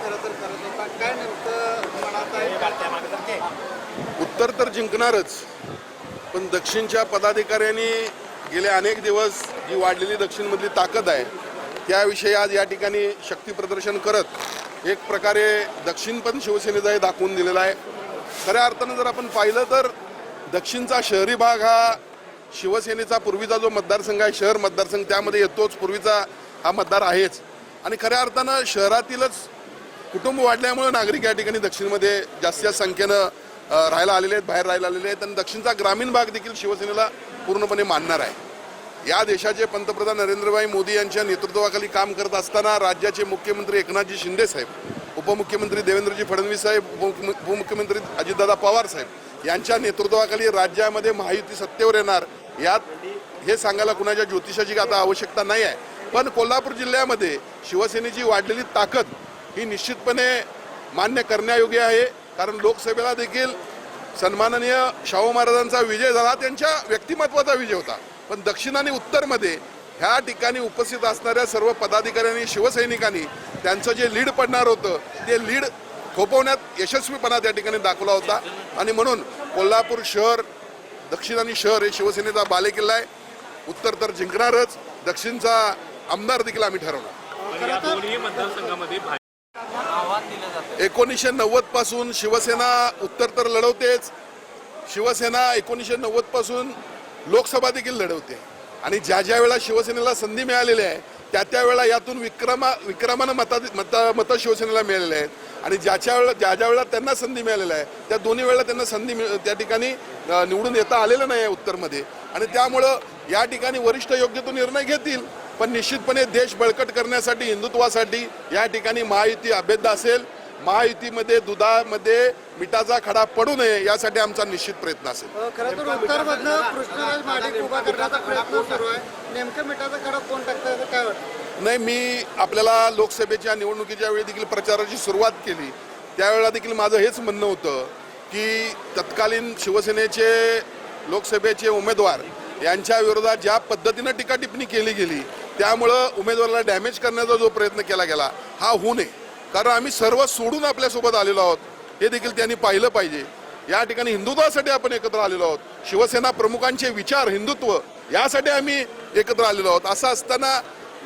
खरं तर करत होता, काय नेमकं मनात आहे? उत्तर तर जिंकणारच, पण दक्षिणच्या पदाधिकाऱ्यांनी गेले अनेक दिवस जी वाढलेली दक्षिणमधली ताकद आहे त्याविषयी आज या ठिकाणी शक्ती प्रदर्शन करत एक प्रकारे दक्षिण पण शिवसेनेचा दाखवून दिलेला आहे. खऱ्या अर्थानं जर आपण पाहिलं तर दक्षिणचा शहरी भाग हा शिवसेनेचा पूर्वीचा जो मतदारसंघ आहे, शहर मतदारसंघ, त्यामध्ये येतोच, पूर्वीचा हा मतदार आहेच. आणि खऱ्या अर्थानं शहरातीलच कुटुंब वाढल्यामुळे नागरिक या ठिकाणी दक्षिणमध्ये जास्तीत संख्येनं राहायला आलेले आहेत, बाहेर राहायला आलेले आहेत. आणि दक्षिणचा ग्रामीण भाग देखील शिवसेनेला पूर्णपणे मानणार आहे. या देशाचे पंतप्रधान नरेंद्रभाई मोदी यांच्या नेतृत्वाखाली काम करत असताना राज्याचे मुख्यमंत्री एकनाथजी शिंदे साहेब, उपमुख्यमंत्री देवेंद्रजी फडणवीस साहेब, उपमुख्यमंत्री अजितदादा पवार साहेब यांच्या नेतृत्वाखाली राज्यामध्ये महायुती सत्तेवर येणार, यात हे सांगायला कुणाच्या ज्योतिषाची आता आवश्यकता नाही आहे. पण कोल्हापूर जिल्ह्यामध्ये शिवसेनेची वाढलेली ताकद ही निश्चितपणे मान्य करण्यायोग्य आहे. कारण लोकसभेला देखील सन्माननीय शाहू महाराजांचा विजय झाला, त्यांच्या व्यक्तिमत्वाचा विजय होता. पण दक्षिण आणि उत्तरमध्ये ह्या ठिकाणी उपस्थित असणाऱ्या सर्व पदाधिकाऱ्यांनी, शिवसैनिकांनी त्यांचं जे लीड पडणार होतं ते लीड थोपवण्यात यशस्वीपणा त्या ठिकाणी दाखवला होता. आणि म्हणून कोल्हापूर शहर, दक्षिण आणि शहर हे शिवसेनेचा बालेकिल्ला आहे. उत्तर तर जिंकणारच, दक्षिणचा आमदार देखील आम्ही ठरवणार. 1990 पासून शिवसेना उत्तर तर लढवतेच, शिवसेना 1990 पासून लोकसभा देखील लढवते. आणि ज्या ज्या वेळेला शिवसेनेला संधी मिळालेली आहे त्या वेळेला यातून विक्रमानं मतं शिवसेनेला मिळालेले आहेत. आणि ज्या ज्या वेळेला त्यांना संधी मिळालेली आहे त्या दोन्ही वेळेला त्यांना संधी त्या ठिकाणी निवडून येता आलेलं नाही आहे उत्तरमध्ये. आणि त्यामुळं या ठिकाणी वरिष्ठ योग्य तो निर्णय घेतील. पण निश्चितपणे देश बळकट करण्यासाठी, हिंदुत्वासाठी या ठिकाणी महायुती अभेद्य असेल. महायुतीमध्ये दुधामध्ये मिठाचा खडा पडू नये यासाठी आमचा निश्चित प्रयत्न असेल. खरं तर उत्तरमधनं कृष्णराज महाडिक उभा करण्याचा प्रयत्न सुरू आहे. नेमकं मिठाचा खडा कोण टाकतं काय वाटतं? नाही, मी आपल्याला लोकसभेच्या निवडणुकीच्या वेळी देखील प्रचाराची सुरुवात केली, त्यावेळेला देखील माझं हेच म्हणणं होतं की तत्कालीन शिवसेनेचे लोकसभेचे उमेदवार यांच्या विरोधात ज्या पद्धतीनं टीका टिप्पणी केली गेली त्यामुळं उमेदवाराला डॅमेज करण्याचा जो प्रयत्न केला गेला हा होऊ नये. कारण आम्ही सर्व सोडून आपल्यासोबत आलेलो आहोत हे देखील त्यांनी पाहिलं पाहिजे. या ठिकाणी हिंदुत्वासाठी आपण एकत्र आलेलो आहोत. शिवसेना प्रमुखांचे विचार, हिंदुत्व यासाठी आम्ही एकत्र आलेलो आहोत. असं असताना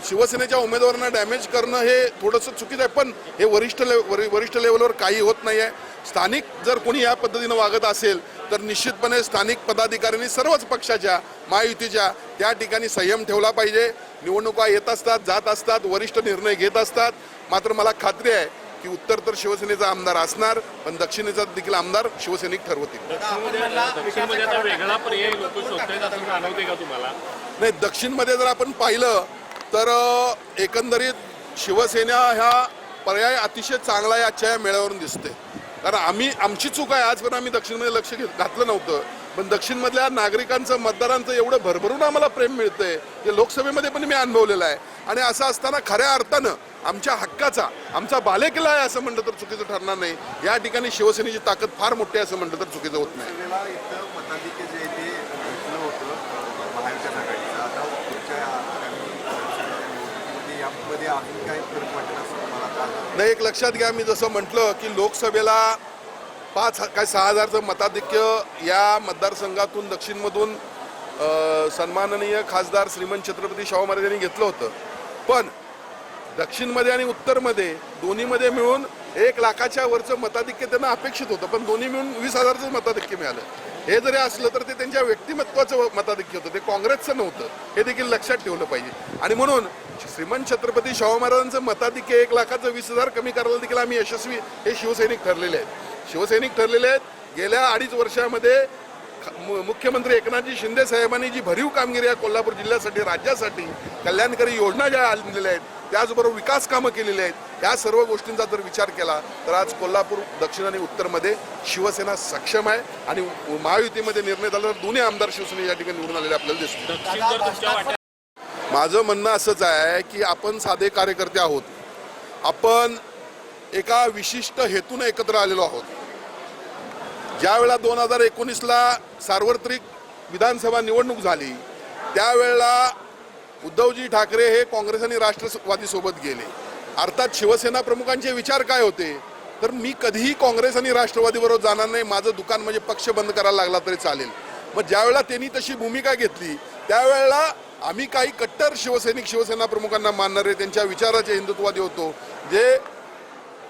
शिवसेनेच्या उमेदवारांना डॅमेज करणं हे थोडंसं चुकीचं आहे. पण हे वरिष्ठ लेवलवर काही होत नाही आहे. स्थानिक जर कोणी या पद्धतीनं वागत असेल तर निश्चितपणे स्थानिक पदाधिकाऱ्यांनी सर्वच पक्षाच्या, महायुतीच्या त्या ठिकाणी संयम ठेवला पाहिजे. निवडणुका येत असतात, जात असतात, वरिष्ठ निर्णय घेत असतात. मात्र मला खात्री आहे की उत्तर तर शिवसेनेचा आमदार असणार, पण दक्षिणेचा देखील आमदार शिवसैनिक ठरवतील. नाही, दक्षिणमध्ये जर आपण पाहिलं तर एकंदरीत शिवसेना ह्या पर्याय अतिशय चांगला आहे आजच्या या मेळाव्यावरून दिसते. कारण आमची चूक आहे, आजपर्यंत आम्ही दक्षिणमध्ये लक्ष घातलं नव्हतं. पण दक्षिणमधल्या नागरिकांचं, मतदारांचं एवढं भरभरून आम्हाला प्रेम मिळतंय ते लोकसभेमध्ये पण मी अनुभवलेलं आहे. आणि असं असताना खऱ्या अर्थानं आमच्या हक्काचा, आमचा बालेकिल्ला आहे असं म्हटलं तर चुकीचं ठरणार नाही. या ठिकाणी शिवसेनेची ताकद फार मोठी आहे असं म्हटलं तर चुकीचं होत नाही. नाही, एक लक्षात घ्या, मी जसं म्हटलं की लोकसभेला 6,000चं मताधिक्य या मतदारसंघातून, दक्षिणमधून सन्माननीय खासदार श्रीमंत छत्रपती शाहू महाराज यांनी घेतलं होतं. पण दक्षिणमध्ये आणि उत्तरमध्ये दोन्हीमध्ये मिळून 1,00,000च्या वरचं मताधिक्य त्यांना अपेक्षित होतं, पण दोन्ही मिळून 20,000चं मताधिक्य मिळालं. हे जरी असलं तर ते त्यांच्या व्यक्तिमत्वाचं मताधिक्य होतं, ते काँग्रेसचं नव्हतं. हे देखील लक्षात ठेवलं पाहिजे. आणि म्हणून श्रीमंत छत्रपती शाहू महाराजांचं मताधिक्य 1,00,000चं 20,000 कमी करायला देखील आम्ही यशस्वी हे शिवसैनिक ठरलेले आहेत. गेल्या 2.5 वर्षामध्ये मुख्यमंत्री एकनाथजी शिंदे साहेबांनी जी भरीव कामगिरी आहे कोल्हापूर जिल्ह्यासाठी, राज्यासाठी कल्याणकारी योजना ज्या आणलेल्या आहेत, त्याचबरोबर विकास कामं केलेली आहेत, या सर्व गोष्टींचा जर विचार केला तर आज कोल्हापूर दक्षिण आणि उत्तरमध्ये शिवसेना सक्षम आहे. आणि महायुतीमध्ये निर्णय झाला तर दोन्ही आमदार शिवसेने या ठिकाणी निवडून आलेले आपल्याला दिसतात. माझं म्हणणं असंच आहे की आपण साधे कार्यकर्ते आहोत. आपण एका विशिष्ट हेतूने एकत्र आलेलो आहोत. ज्या वेळेला 2019ला सार्वत्रिक विधानसभा निवडणूक झाली त्यावेळेला उद्धवजी ठाकरे हे काँग्रेस आणि राष्ट्रवादी सोबत गेले. अर्थात शिवसेना प्रमुखांचे विचार काय होते, तर मी कधीही काँग्रेस आणि राष्ट्रवादीबरोबर जाणार नाही, माझं दुकान म्हणजे पक्ष बंद करायला लागला तरी चालेल. मग ज्यावेळेला त्यांनी तशी भूमिका घेतली त्यावेळेला आम्ही काही कट्टर शिवसैनिक शिवसेना प्रमुखांना मानणारे त्यांच्या विचाराचे हिंदुत्ववादी होतो, जे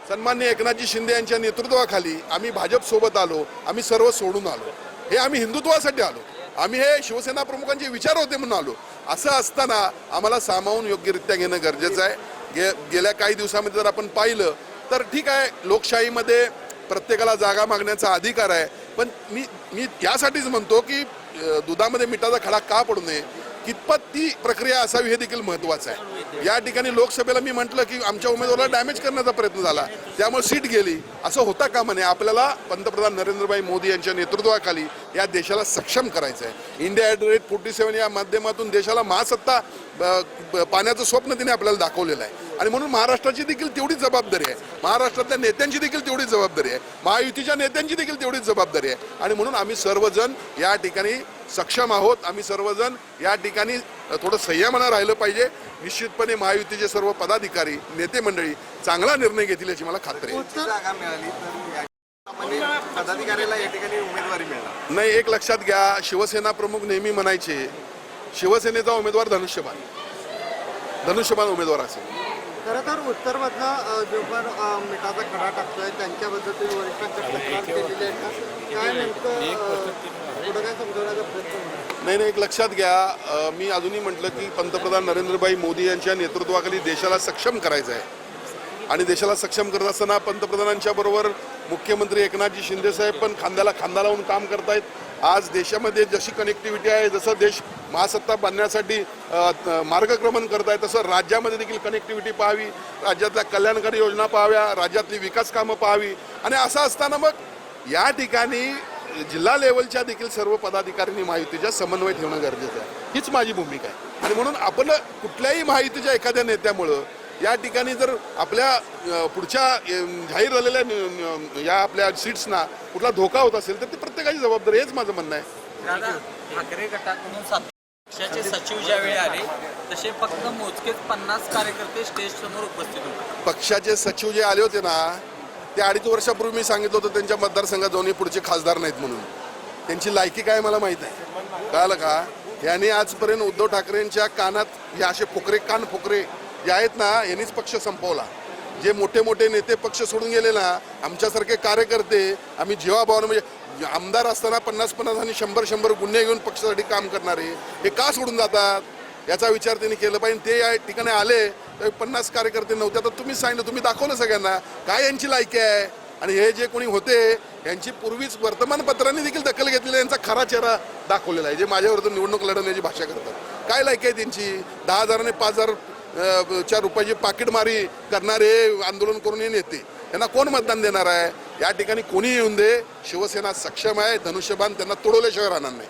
सन्माननीय एकनाथजी शिंदे यांच्या नेतृत्वाखाली आम्ही भाजपसोबत आलो, आम्ही सर्व सोडून आलो. हे आम्ही हिंदुत्वासाठी आलो, आम्ही हे शिवसेना प्रमुखांचे विचार होते म्हणून आलो. असं असताना आम्हाला सामावून योग्यरित्या घेणं गरजेचं आहे. गेल्या काही दिवसामध्ये जर आपण पाहिलं तर ठीक आहे, लोकशाहीमध्ये प्रत्येकाला जागा मागण्याचा अधिकार आहे, पण मी यासाठीच म्हणतो की दुधामध्ये मिठाचा खडा का पडू नये, कितपत ती प्रक्रिया असावी हे देखील महत्त्वाचं आहे. या ठिकाणी लोकसभेला मी म्हटलं की आमच्या उमेदवाराला डॅमेज करण्याचा प्रयत्न झाला, त्यामुळे सीट गेली, असं होता कामा नये. आपल्याला पंतप्रधान नरेंद्रभाई मोदी यांच्या नेतृत्वाखाली या देशाला सक्षम करायचं आहे. इंडिया@47 या माध्यमातून देशाला महासत्ता पाण्याचं स्वप्न तिने आपल्याला दाखवलेलं आहे. आणि म्हणून महाराष्ट्राची देखील तेवढीच जबाबदारी आहे, महाराष्ट्रातल्या नेत्यांची देखील तेवढीच जबाबदारी आहे, महायुतीच्या नेत्यांची देखील तेवढीच जबाबदारी आहे. आणि म्हणून आम्ही सर्वजण या ठिकाणी सक्षम आहोत. आम्ही सर्वजण या ठिकाणी थोडं संयमानं राहिलं पाहिजे. निश्चितपणे महायुतीचे सर्व पदाधिकारी नेते मंडळी चांगला निर्णय घेतील याची मला खात्री आहे. जागा मिळाली तर पदाधिकाऱ्याला या ठिकाणी उमेदवारी मिळणार नाही, एक लक्षात घ्या, शिवसेना प्रमुख नेहमी म्हणायचे शिवसेनेचा उमेदवार धनुष्यबाण उमेदवार असेल. खरं तर उत्तरमधनं जो पण मिठाचा खडा टाकतोय त्यांच्याबद्दल तुम्ही वरिष्ठांच्या तक्रार केलेली आहे का? काय नेमकं पुढं काय समजवण्याचा प्रयत्न होणार? नाही, एक लक्षात घ्या, मी अजूनही म्हटलं की पंतप्रधान नरेंद्रभाई मोदी यांच्या नेतृत्वाखाली देशाला सक्षम करायचं आहे. आणि देशाला सक्षम करत असताना पंतप्रधानांच्या बरोबर मुख्यमंत्री एकनाथजी शिंदे साहेब पण खांद्याला खांदा लावून काम करतायत. आज देशामध्ये जशी कनेक्टिव्हिटी आहे, जसं देश महासत्ता बांधण्यासाठी मार्गक्रमण करत आहे, तसं राज्यामध्ये देखील कनेक्टिव्हिटी पाहावी, राज्यातल्या कल्याणकारी योजना पाहाव्या, राज्यातली विकास कामं पाहावी. आणि असं असताना मग या ठिकाणी जिल्हा लेवलच्या देखील सर्व पदाधिकाऱ्यांनी महायुतीच्या समन्वय ठेवणं गरजेचं आहे. हीच माझी भूमिका आहे. आणि म्हणून आपण कुठल्याही महायुतीच्या एखाद्या नेत्यामुळं या ठिकाणी जर आपल्या पुढच्या जाहीर झालेल्या या आपल्या सीट्सना कुठला धोका होत असेल तर ती प्रत्येकाची जबाबदारी, हेच माझं म्हणणं आहे. दादा, ठाकरे गटाकडून पक्षाचे सचिव ज्यावेळी आले तसे फक्त मोजकेच 50 कार्यकर्ते स्टेज समोर उपस्थित होते. पक्षाचे सचिव जे आले होते ना, ते 2.5 वर्षापूर्वी मी सांगितलं होतं त्यांच्या मतदारसंघात जाऊन पुढचे खासदार नाहीत म्हणून. त्यांची लायकी काय मला माहीत आहे, कळालं का? यांनी आजपर्यंत उद्धव ठाकरेंच्या कानात हे असे कान फोकरे जे आहेत ना, यांनीच पक्ष संपवला. जे मोठे मोठे नेते पक्ष सोडून गेले ना, आमच्यासारखे कार्यकर्ते आम्ही जीवाभावानं, म्हणजे आमदार असताना 50-50 आणि 100-100 गुन्हे घेऊन पक्षासाठी काम करणारे हे का सोडून जातात, याचा विचार त्यांनी केला पाहिजे. ते या ठिकाणी आले तर 50 कार्यकर्ते नव्हते. आता तुम्हीच सांगितलं, तुम्ही दाखवलं सगळ्यांना काय यांची लायकी आहे. आणि हे जे कोणी होते यांची पूर्वीच वर्तमानपत्रांनी देखील दखल घेतलेली, यांचा खरा चेहरा दाखवलेला आहे, जे माझ्यावर निवडणूक लढवण्याची भाषा करतात. काय लायकी आहे त्यांची? 10,000 आणि 5,000 रुपयाची पाकिटमारी करणारे आंदोलन करून हे नेते, त्यांना कोण मतदान देणार आहे? या ठिकाणी कोणी येऊन दे, शिवसेना सक्षम आहे, धनुष्यबाण त्यांना तोडवल्याशिवाय राहणार नाही.